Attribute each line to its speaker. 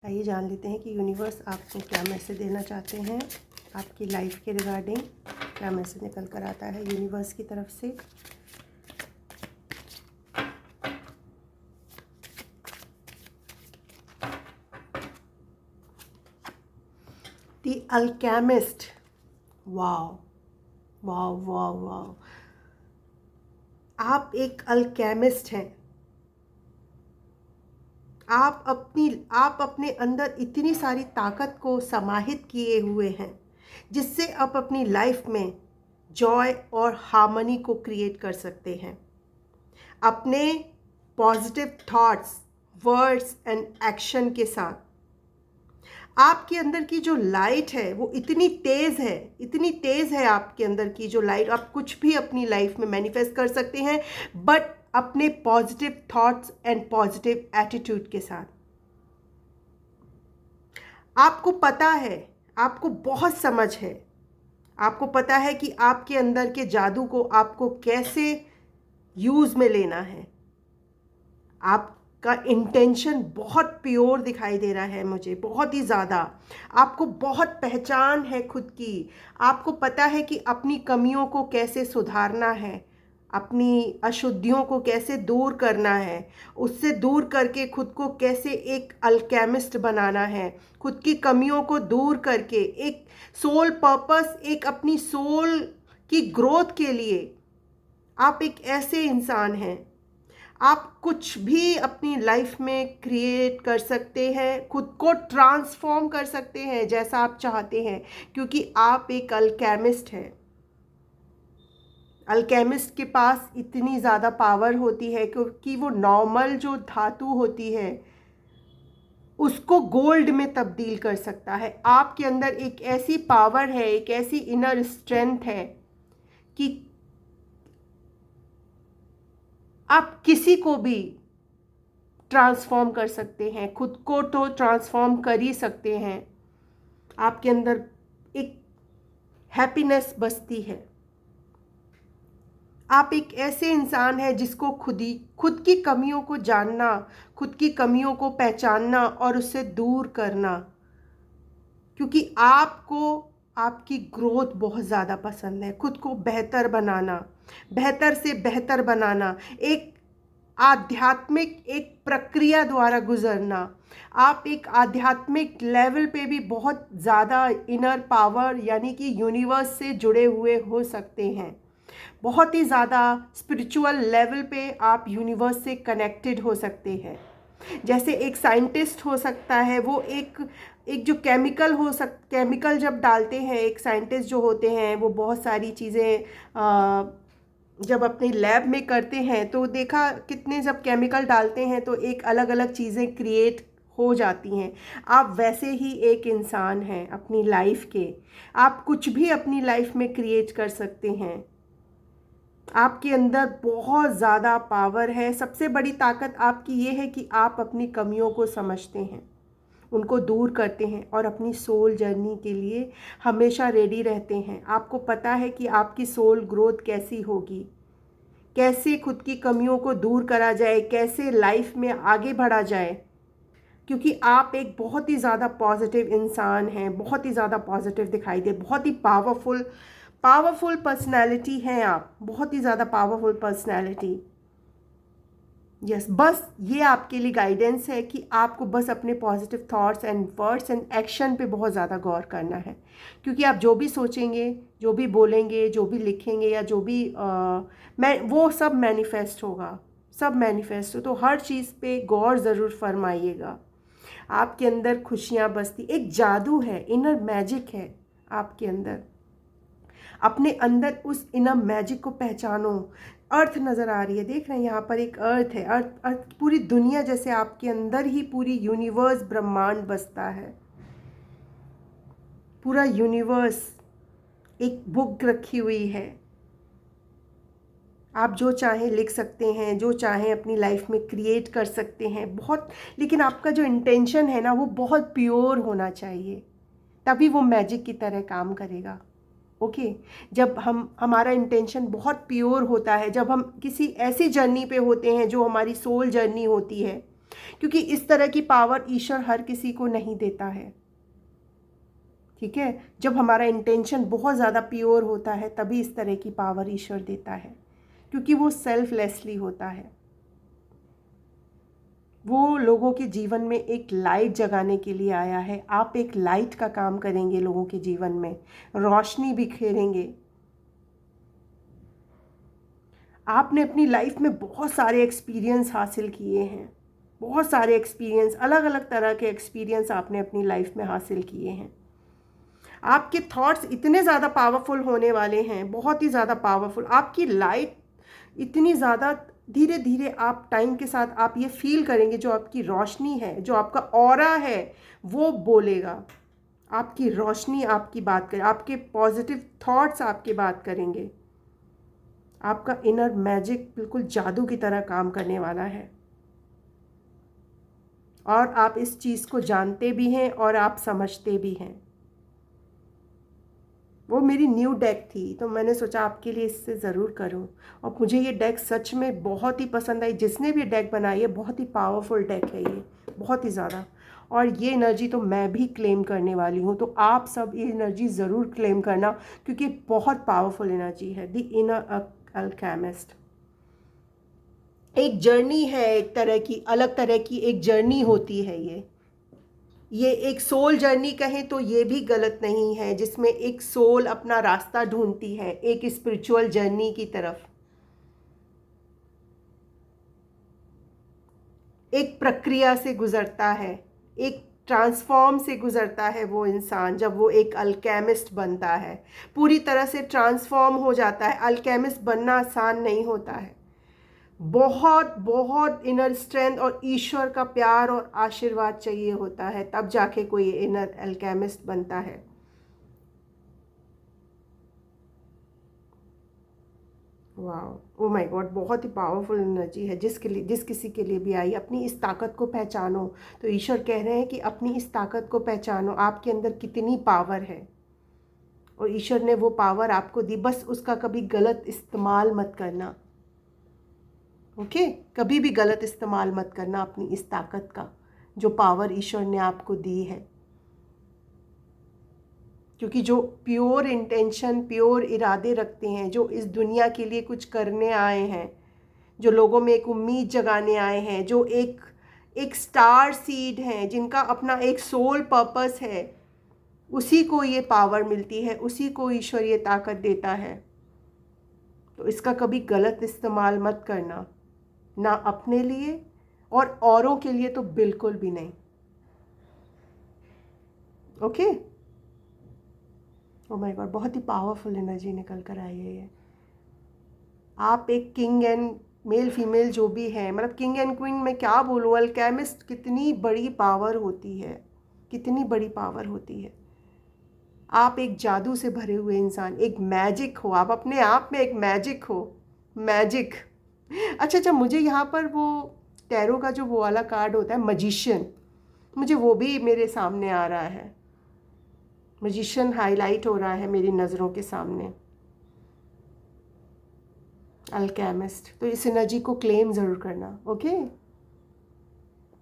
Speaker 1: आइए जान लेते हैं कि यूनिवर्स आपको क्या मैसेज देना चाहते हैं। आपकी लाइफ के रिगार्डिंग क्या मैसेज निकल कर आता है यूनिवर्स की तरफ से। The alchemist. Wow wow wow wow, आप एक अल्केमिस्ट हैं। आप अपने अंदर इतनी सारी ताकत को समाहित किए हुए हैं जिससे आप अपनी लाइफ में जॉय और हार्मनी को क्रिएट कर सकते हैं। अपने positive thoughts, words and action के साथ आपके अंदर की जो लाइट है वो इतनी तेज़ है आपके अंदर की जो लाइट, आप कुछ भी अपनी लाइफ में मैनिफेस्ट कर सकते हैं, बट अपने positive thoughts and positive attitude के साथ। आपको पता है, आपको बहुत समझ है, आपको पता है कि आपके अंदर के जादू को आपको कैसे यूज़ में लेना है। आपका इंटेंशन बहुत प्योर दिखाई दे रहा है मुझे, बहुत ही ज़्यादा। आपको बहुत पहचान है खुद की। आपको पता है कि अपनी कमियों को कैसे सुधारना है, अपनी अशुद्धियों को कैसे दूर करना है, उससे दूर करके खुद को कैसे एक अल्केमिस्ट बनाना है, खुद की कमियों को दूर करके एक सोल पर्पस, एक अपनी सोल की ग्रोथ के लिए आप एक ऐसे इंसान हैं। आप कुछ भी अपनी लाइफ में क्रिएट कर सकते हैं, खुद को ट्रांसफॉर्म कर सकते हैं जैसा आप चाहते हैं, क्योंकि आप एक अल्केमिस्ट हैं। अल्केमिस्ट के पास इतनी ज़्यादा पावर होती है क्योंकि वो नॉर्मल जो धातु होती है उसको गोल्ड में तब्दील कर सकता है। आपके अंदर एक ऐसी पावर है, एक ऐसी इनर स्ट्रेंथ है कि आप किसी को भी ट्रांसफॉर्म कर सकते हैं, खुद को तो ट्रांसफॉर्म कर ही सकते हैं। आपके अंदर एक हैप्पीनेस बसती है। आप एक ऐसे इंसान हैं जिसको खुद की कमियों को जानना, खुद की कमियों को पहचानना और उससे दूर करना, क्योंकि आपको आपकी ग्रोथ बहुत ज़्यादा पसंद है। खुद को बेहतर बनाना, बेहतर से बेहतर बनाना, एक आध्यात्मिक एक प्रक्रिया द्वारा गुजरना। आप एक आध्यात्मिक लेवल पे भी बहुत ज़्यादा इनर पावर यानी कि यूनिवर्स से जुड़े हुए हो सकते हैं। बहुत ही ज़्यादा स्पिरिचुअल लेवल पे आप यूनिवर्स से कनेक्टेड हो सकते हैं। जैसे एक साइंटिस्ट हो सकता है, वो एक जो केमिकल जब डालते हैं, एक साइंटिस्ट जो होते हैं वो बहुत सारी चीज़ें जब अपने लैब में करते हैं तो देखा कितने जब केमिकल डालते हैं तो एक अलग अलग चीज़ें क्रिएट हो जाती हैं। आप वैसे ही एक इंसान हैं अपनी लाइफ के। आप कुछ भी अपनी लाइफ में क्रिएट कर सकते हैं। आपके अंदर बहुत ज़्यादा पावर है। सबसे बड़ी ताकत आपकी ये है कि आप अपनी कमियों को समझते हैं, उनको दूर करते हैं और अपनी सोल जर्नी के लिए हमेशा रेडी रहते हैं। आपको पता है कि आपकी सोल ग्रोथ कैसी होगी, कैसे खुद की कमियों को दूर करा जाए, कैसे लाइफ में आगे बढ़ा जाए, क्योंकि आप एक बहुत ही ज़्यादा पॉजिटिव इंसान हैं। बहुत ही ज़्यादा पॉजिटिव दिखाई दे, बहुत ही पावरफुल पर्सनैलिटी हैं आप, बहुत ही ज़्यादा पावरफुल पर्सनैलिटी। यस, बस ये आपके लिए गाइडेंस है कि आपको बस अपने positive thoughts and words and action पे बहुत ज़्यादा गौर करना है, क्योंकि आप जो भी सोचेंगे, जो भी बोलेंगे, जो भी लिखेंगे या जो भी वो सब मैनिफेस्ट होगा, सब मैनिफेस्ट हो। तो हर चीज़ पे गौर ज़रूर फरमाइएगा। आपके अंदर खुशियाँ बसती, एक जादू है, इनर मैजिक है आपके अंदर। अपने अंदर उस इनर मैजिक को पहचानो। अर्थ नज़र आ रही है, देख रहे हैं यहाँ पर एक अर्थ है। अर्थ पूरी दुनिया, जैसे आपके अंदर ही पूरी यूनिवर्स ब्रह्मांड बसता है। पूरा यूनिवर्स एक बुक रखी हुई है। आप जो चाहें लिख सकते हैं, जो चाहें अपनी लाइफ में क्रिएट कर सकते हैं। बहुत, लेकिन आपका जो इंटेंशन है ना वो बहुत प्योर होना चाहिए, तभी वो मैजिक की तरह काम करेगा। ओके जब हमारा इंटेंशन बहुत प्योर होता है, जब हम किसी ऐसी जर्नी पे होते हैं जो हमारी सोल जर्नी होती है, क्योंकि इस तरह की पावर ईश्वर हर किसी को नहीं देता है। ठीक है, जब हमारा इंटेंशन बहुत ज़्यादा प्योर होता है तभी इस तरह की पावर ईश्वर देता है, क्योंकि वो सेल्फलेसली होता है। वो लोगों के जीवन में एक लाइट जगाने के लिए आया है। आप एक लाइट का काम करेंगे लोगों के जीवन में, रोशनी बिखेरेंगे। आपने अपनी लाइफ में बहुत सारे एक्सपीरियंस हासिल किए हैं, बहुत सारे एक्सपीरियंस, अलग अलग तरह के एक्सपीरियंस आपने अपनी लाइफ में हासिल किए हैं। आपके थॉट्स इतने ज़्यादा पावरफुल होने वाले हैं, बहुत ही ज़्यादा पावरफुल। आपकी लाइट इतनी ज़्यादा, धीरे धीरे आप टाइम के साथ आप ये फील करेंगे, जो आपकी रोशनी है, जो आपका ऑरा है, वो बोलेगा। आपकी रोशनी आपकी बात करे, आपके पॉजिटिव थॉट्स आपकी बात करेंगे। आपका इनर मैजिक बिल्कुल जादू की तरह काम करने वाला है, और आप इस चीज़ को जानते भी हैं और आप समझते भी हैं। वो मेरी न्यू डेक थी तो मैंने सोचा आपके लिए इससे ज़रूर करूं, और मुझे ये डेक सच में बहुत ही पसंद आई। जिसने भी डेक बनाई है, बहुत ही पावरफुल डेक है ये, बहुत ही ज़्यादा। और ये एनर्जी तो मैं भी क्लेम करने वाली हूँ, तो आप सब ये एनर्जी ज़रूर क्लेम करना, क्योंकि बहुत पावरफुल एनर्जी है। द इनर अल्केमिस्ट एक जर्नी है, एक तरह की, अलग तरह की एक जर्नी होती है ये एक सोल जर्नी कहें तो ये भी गलत नहीं है, जिसमें एक सोल अपना रास्ता ढूंढती है एक स्पिरिचुअल जर्नी की तरफ। एक प्रक्रिया से गुजरता है, एक ट्रांसफॉर्म से गुजरता है वो इंसान, जब वो एक अल्केमिस्ट बनता है, पूरी तरह से ट्रांसफॉर्म हो जाता है। अल्केमिस्ट बनना आसान नहीं होता है, बहुत बहुत इनर स्ट्रेंथ और ईश्वर का प्यार और आशीर्वाद चाहिए होता है, तब जाके कोई इनर अल्केमिस्ट बनता है। वाह, ओ माय गॉड, बहुत ही पावरफुल एनर्जी है। जिस किसी के लिए भी आई, अपनी इस ताकत को पहचानो। तो ईश्वर कह रहे हैं कि अपनी इस ताकत को पहचानो, आपके अंदर कितनी पावर है, और ईश्वर ने वो पावर आपको दी, बस उसका कभी गलत इस्तेमाल मत करना। ओके, कभी भी गलत इस्तेमाल मत करना अपनी इस ताकत का, जो पावर ईश्वर ने आपको दी है। क्योंकि जो प्योर इंटेंशन, प्योर इरादे रखते हैं, जो इस दुनिया के लिए कुछ करने आए हैं, जो लोगों में एक उम्मीद जगाने आए हैं, जो एक स्टार सीड हैं, जिनका अपना एक सोल पर्पस है, उसी को ये पावर मिलती है, उसी को ईश्वर ये ताकत देता है। तो इसका कभी गलत इस्तेमाल मत करना, ना अपने लिए और औरों के लिए तो बिल्कुल भी नहीं। ओके, ओ माय गॉड, बहुत ही पावरफुल एनर्जी निकल कर आई है ये। आप एक किंग एंड मेल फीमेल जो भी है, मतलब किंग एंड क्वीन में क्या बोलूँ, अल्केमिस्ट कितनी बड़ी पावर होती है, कितनी बड़ी पावर होती है। आप एक जादू से भरे हुए इंसान, एक मैजिक हो, आप अपने आप में एक मैजिक हो, मैजिक। अच्छा, मुझे यहाँ पर वो टैरो का जो वो वाला कार्ड होता है मजिशियन, मुझे वो भी मेरे सामने आ रहा है। मजिशियन हाईलाइट हो रहा है मेरी नज़रों के सामने। अल्केमिस्ट, तो इस एनर्जी को क्लेम ज़रूर करना। ओके।